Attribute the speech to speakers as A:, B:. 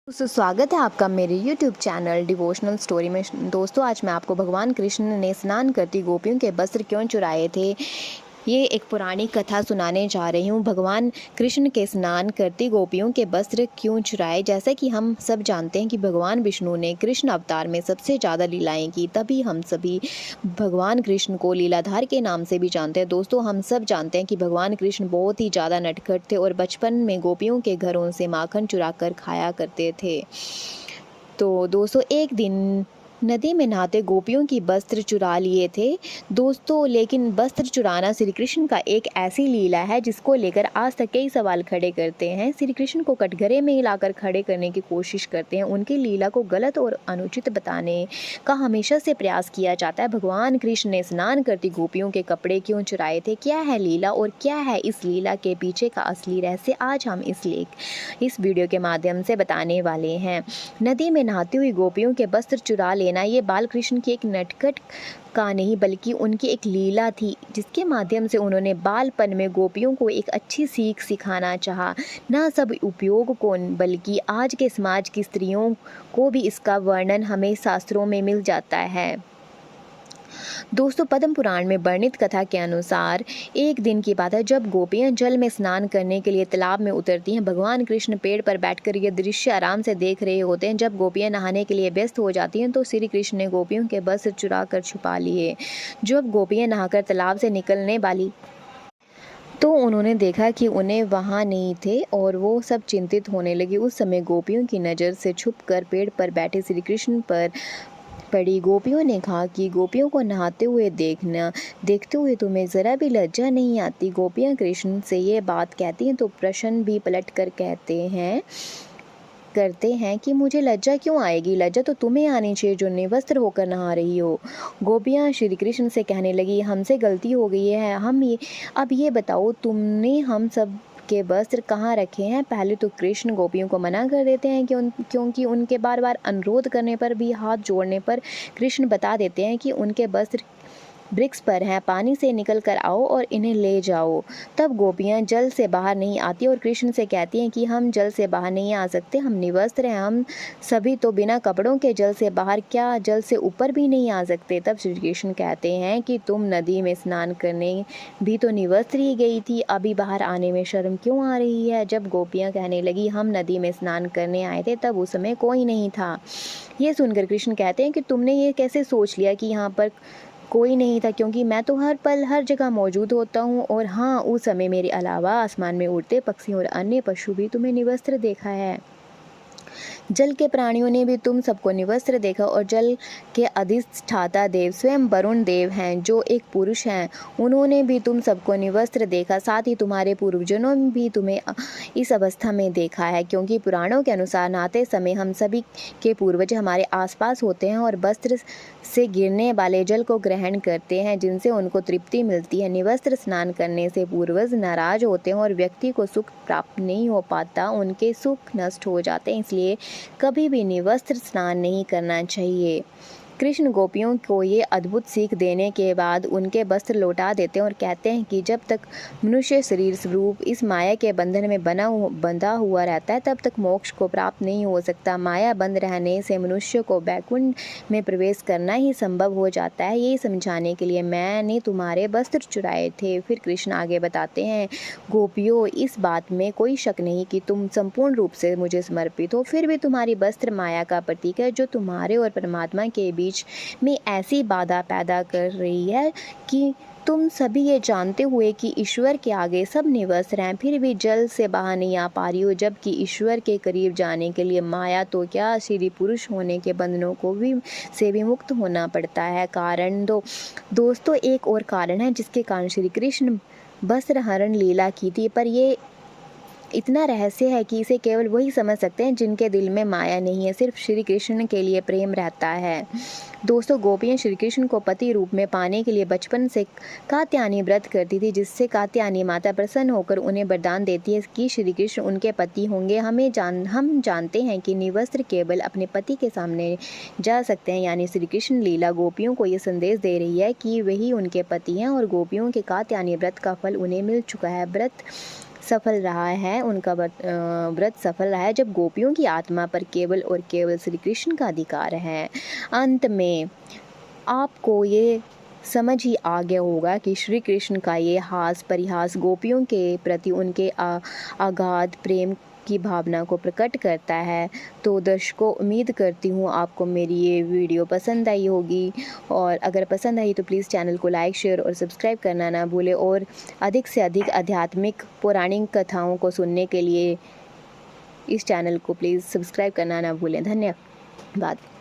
A: स्वागत है आपका मेरे YouTube चैनल डिवोशनल स्टोरी में। दोस्तों, आज मैं आपको भगवान कृष्ण ने स्नान करती गोपियों के वस्त्र क्यों चुराए थे, ये एक पुरानी कथा सुनाने जा रही हूँ। भगवान कृष्ण के स्नान करती गोपियों के वस्त्र क्यों चुराए। जैसे कि हम सब जानते हैं कि भगवान विष्णु ने कृष्ण अवतार में सबसे ज़्यादा लीलाएं की, तभी हम सभी भगवान कृष्ण को लीलाधार के नाम से भी जानते हैं। दोस्तों, हम सब जानते हैं कि भगवान कृष्ण बहुत ही ज़्यादा नटखट थे और बचपन में गोपियों के घरों से माखन चुरा कर खाया करते थे। तो दोस्तों, एक दिन नदी में नहाते गोपियों की वस्त्र चुरा लिए थे। दोस्तों, लेकिन वस्त्र चुराना श्री कृष्ण का एक ऐसी लीला है जिसको लेकर आज तक कई सवाल खड़े करते हैं। श्री कृष्ण को कटघरे में लाकर खड़े करने की कोशिश करते हैं। उनकी लीला को गलत और अनुचित बताने का हमेशा से प्रयास किया जाता है। भगवान कृष्ण ने स्नान करती गोपियों के कपड़े क्यों चुराए थे, क्या है लीला और क्या है इस लीला के पीछे का असली रहस्य, आज हम इस वीडियो के माध्यम से बताने वाले हैं। नदी में नहाती हुई गोपियों के वस्त्र चुरा लेना ये बाल कृष्ण की एक नटखट का नहीं बल्कि उनकी एक लीला थी, जिसके माध्यम से उन्होंने बालपन में गोपियों को एक अच्छी सीख सिखाना चाहा। न सब उपयोग को बल्कि आज के समाज की स्त्रियों को भी इसका वर्णन हमें शास्त्रों में मिल जाता है। दोस्तों, पद्म पुराण में वर्णित कथा के अनुसार एक दिन की बात है जब गोपियां जल में स्नान करने के लिए तालाब में उतरती हैं। भगवान कृष्ण पेड़ पर बैठकर यह दृश्य आराम से देख रहे होते हैं। जब गोपियां नहाने के लिए व्यस्त हो जाती हैं तो श्री कृष्ण ने गोपियों के वस्त्र चुरा कर छुपा लिए। जब गोपियां नहाकर तालाब से निकलने वाली तो उन्होंने देखा कि उन्हें वहाँ नहीं थे और वो सब चिंतित होने लगी। उस समय गोपियों की नज़र से छुपकर पेड़ पर बैठे श्री कृष्ण पर पड़ी। गोपियों ने कहा कि गोपियों को नहाते हुए देखते हुए तुम्हें ज़रा भी लज्जा नहीं आती। गोपियाँ कृष्ण से ये बात कहती हैं तो प्रश्न भी पलट कर करते हैं कि मुझे लज्जा क्यों आएगी, लज्जा तो तुम्हें आनी चाहिए जो निवस्त्र होकर नहा रही हो। गोपियाँ श्री कृष्ण से कहने लगी, हमसे गलती हो गई है, अब ये बताओ तुमने हम सब के वस्त्र कहाँ रखे हैं। पहले तो कृष्ण गोपियों को मना कर देते हैं क्योंकि उनके बार बार अनुरोध करने पर भी हाथ जोड़ने पर कृष्ण बता देते हैं कि उनके वस्त्र वृक्ष पर हैं, पानी से निकल कर आओ और इन्हें ले जाओ। तब गोपियाँ जल से बाहर नहीं आती और कृष्ण से कहती हैं कि हम जल से बाहर नहीं आ सकते, हम निवस्त्र हैं, हम सभी तो बिना कपड़ों के जल से बाहर क्या जल से ऊपर भी नहीं आ सकते। तब श्री कृष्ण कहते हैं कि तुम नदी में स्नान करने भी तो निवस्त्र ही गई थी, अभी बाहर आने में शर्म क्यों आ रही है। जब गोपियाँ कहने लगी हम नदी में स्नान करने आए थे तब उस समय कोई नहीं था। ये सुनकर कृष्ण कहते हैं कि तुमने ये कैसे सोच लिया कि यहाँ पर कोई नहीं था, क्योंकि मैं तो हर पल हर जगह मौजूद होता हूँ और हाँ, उस समय मेरे अलावा आसमान में उड़ते पक्षी और अन्य पशु भी तुम्हें निवस्त्र देखा है। जल के प्राणियों ने भी तुम सबको निवस्त्र देखा और जल के अधिष्ठाता देव स्वयं वरुण देव हैं जो एक पुरुष हैं, उन्होंने भी तुम सबको निवस्त्र देखा। साथ ही तुम्हारे पूर्वजों ने भी तुम्हें इस अवस्था में देखा है, क्योंकि पुराणों के अनुसार नहाते समय हम सभी के पूर्वज हमारे आसपास होते हैं और वस्त्र से गिरने वाले जल को ग्रहण करते हैं, जिनसे उनको तृप्ति मिलती है। निवस्त्र स्नान करने से पूर्वज नाराज होते हैं और व्यक्ति को सुख प्राप्त नहीं हो पाता, उनके सुख नष्ट हो जाते हैं, इसलिए कभी भी निवस्त्र स्नान नहीं करना चाहिए। कृष्ण गोपियों को ये अद्भुत सीख देने के बाद उनके वस्त्र लौटा देते हैं और कहते हैं कि जब तक मनुष्य शरीर स्वरूप इस माया के बंधन में बंधा हुआ रहता है तब तक मोक्ष को प्राप्त नहीं हो सकता। माया बंद रहने से मनुष्य को वैकुंठ में प्रवेश करना ही संभव हो जाता है। यही समझाने के लिए मैंने तुम्हारे वस्त्र चुराए थे। फिर कृष्ण आगे बताते हैं, गोपियों, इस बात में कोई शक नहीं कि तुम संपूर्ण रूप से मुझे समर्पित हो, फिर भी तुम्हारी वस्त्र माया का प्रतीक है जो तुम्हारे और परमात्मा के बीच में ऐसी बाधा पैदा कर रही है कि तुम सभी ये जानते हुए कि ईश्वर के आगे सब निवस्त्र हैं, फिर भी जल से बाहर नहीं आ पा रही हो, जबकि ईश्वर के करीब जाने के लिए माया तो क्या स्त्री पुरुष होने के बंधनों को भी से भी मुक्त होना पड़ता है। कारण दोस्तों, एक और कारण है जिसके कारण श्री कृष्ण वस्त्र हरण लीला की थी, पर ये इतना रहस्य है कि इसे केवल वही समझ सकते हैं जिनके दिल में माया नहीं है, सिर्फ श्री कृष्ण के लिए प्रेम रहता है। दोस्तों, गोपियाँ श्री कृष्ण को पति रूप में पाने के लिए बचपन से कात्यायनी व्रत करती थी, जिससे कात्यायनी माता प्रसन्न होकर उन्हें वरदान देती है कि श्री कृष्ण उनके पति होंगे। हम जानते हैं कि निवस्त्र केवल अपने पति के सामने जा सकते हैं, यानी श्री कृष्ण लीला गोपियों को ये संदेश दे रही है कि वही उनके पति हैं और गोपियों के कात्यायनी व्रत का फल उन्हें मिल चुका है। व्रत सफल रहा है, उनका व्रत सफल रहा है, जब गोपियों की आत्मा पर केवल और केवल श्री कृष्ण का अधिकार है। अंत में आपको ये समझ ही आ गया होगा कि श्री कृष्ण का ये हास परिहास गोपियों के प्रति उनके अगाध प्रेम की भावना को प्रकट करता है। तो दर्शकों, उम्मीद करती हूँ आपको मेरी ये वीडियो पसंद आई होगी, और अगर पसंद आई तो प्लीज़ चैनल को लाइक, शेयर और सब्सक्राइब करना ना भूलें, और अधिक से अधिक आध्यात्मिक पौराणिक कथाओं को सुनने के लिए इस चैनल को प्लीज़ सब्सक्राइब करना ना भूलें। धन्यवाद।